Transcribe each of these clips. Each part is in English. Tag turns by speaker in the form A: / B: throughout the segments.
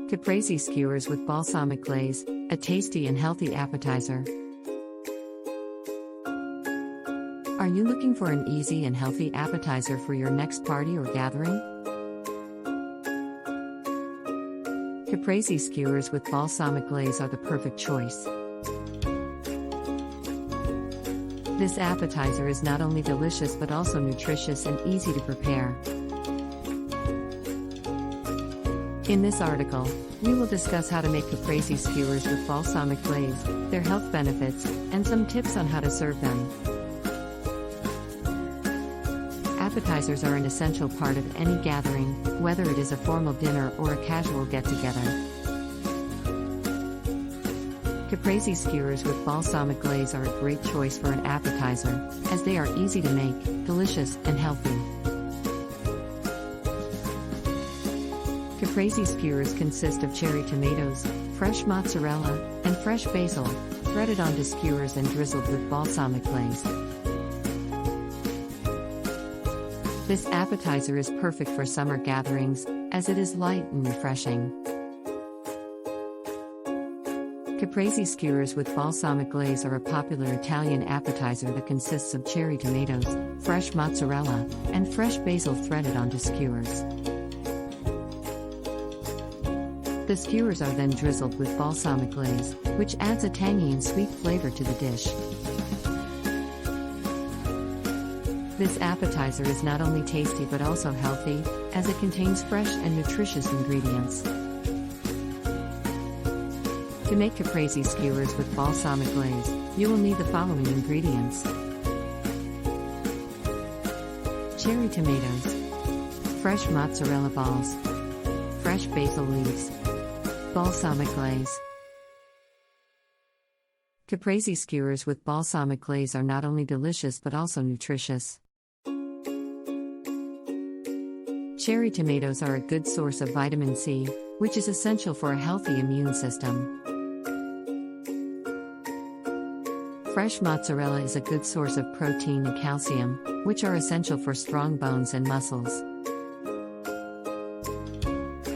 A: Caprese Skewers with Balsamic Glaze, a tasty and healthy appetizer. Are you looking for an easy and healthy appetizer for your next party or gathering? Caprese Skewers with Balsamic Glaze are the perfect choice. This appetizer is not only delicious but also nutritious and easy to prepare. In this article, we will discuss how to make Caprese Skewers with Balsamic Glaze, their health benefits, and some tips on how to serve them. Appetizers are an essential part of any gathering, whether it is a formal dinner or a casual get-together. Caprese Skewers with Balsamic Glaze are a great choice for an appetizer, as they are easy to make, delicious, and healthy. Caprese skewers consist of cherry tomatoes, fresh mozzarella, and fresh basil, threaded onto skewers and drizzled with balsamic glaze. This appetizer is perfect for summer gatherings, as it is light and refreshing. Caprese skewers with balsamic glaze are a popular Italian appetizer that consists of cherry tomatoes, fresh mozzarella, and fresh basil threaded onto skewers. The skewers are then drizzled with balsamic glaze, which adds a tangy and sweet flavor to the dish. This appetizer is not only tasty but also healthy, as it contains fresh and nutritious ingredients. To make Caprese skewers with balsamic glaze, you will need the following ingredients: cherry tomatoes, fresh mozzarella balls, fresh basil leaves, balsamic glaze. Caprese skewers with balsamic glaze are not only delicious but also nutritious. Cherry tomatoes are a good source of vitamin C, which is essential for a healthy immune system. Fresh mozzarella is a good source of protein and calcium, which are essential for strong bones and muscles.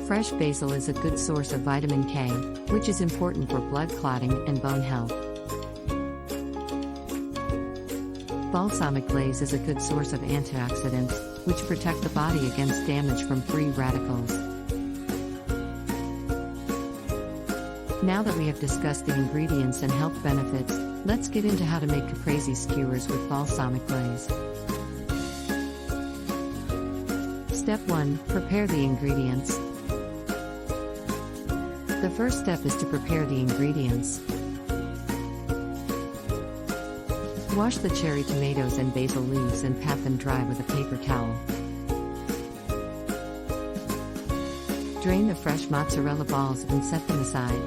A: Fresh basil is a good source of vitamin K, which is important for blood clotting and bone health. Balsamic glaze is a good source of antioxidants, which protect the body against damage from free radicals. Now that we have discussed the ingredients and health benefits, let's get into how to make Caprese skewers with balsamic glaze. Step 1. Prepare the ingredients. The first step is to prepare the ingredients. Wash the cherry tomatoes and basil leaves and pat them dry with a paper towel. Drain the fresh mozzarella balls and set them aside.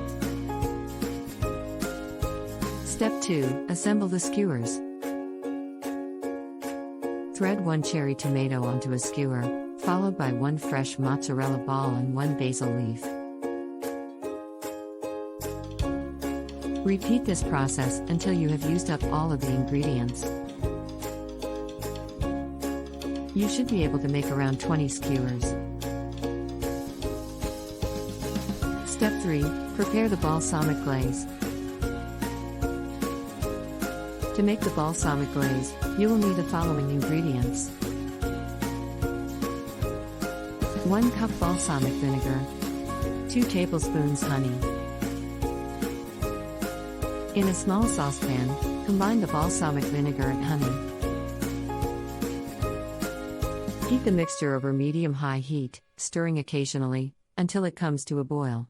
A: Step 2. Assemble the skewers. Thread one cherry tomato onto a skewer, followed by one fresh mozzarella ball and one basil leaf. Repeat this process until you have used up all of the ingredients. You should be able to make around 20 skewers. Step 3. Prepare the balsamic glaze. To make the balsamic glaze, you will need the following ingredients: 1 cup balsamic vinegar, 2 tablespoons honey. In a small saucepan, combine the balsamic vinegar and honey. Heat the mixture over medium-high heat, stirring occasionally, until it comes to a boil.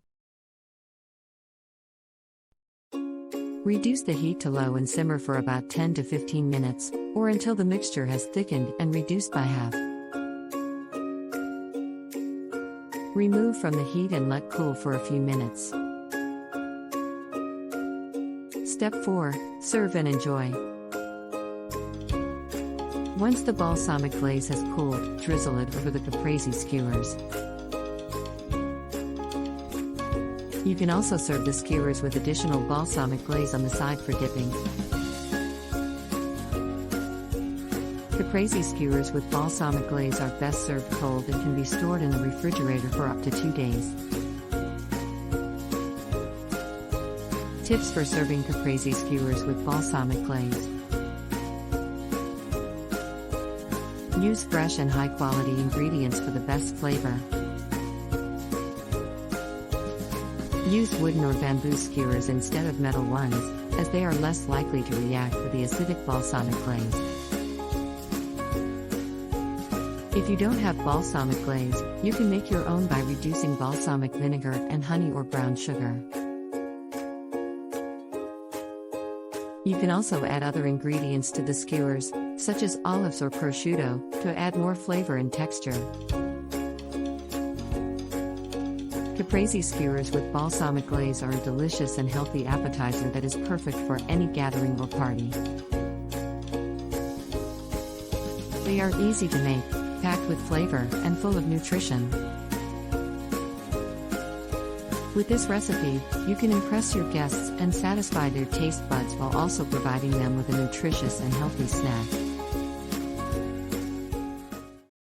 A: Reduce the heat to low and simmer for about 10 to 15 minutes, or until the mixture has thickened and reduced by half. Remove from the heat and let cool for a few minutes. Step 4. Serve and enjoy. Once the balsamic glaze has cooled, drizzle it over the Caprese skewers. You can also serve the skewers with additional balsamic glaze on the side for dipping. Caprese skewers with balsamic glaze are best served cold and can be stored in the refrigerator for up to 2 days. Tips for serving Caprese skewers with balsamic glaze. Use fresh and high-quality ingredients for the best flavor. Use wooden or bamboo skewers instead of metal ones, as they are less likely to react with the acidic balsamic glaze. If you don't have balsamic glaze, you can make your own by reducing balsamic vinegar and honey or brown sugar. You can also add other ingredients to the skewers, such as olives or prosciutto, to add more flavor and texture. Caprese skewers with balsamic glaze are a delicious and healthy appetizer that is perfect for any gathering or party. They are easy to make, packed with flavor, and full of nutrition. With this recipe, you can impress your guests and satisfy their taste buds while also providing them with a nutritious and healthy snack.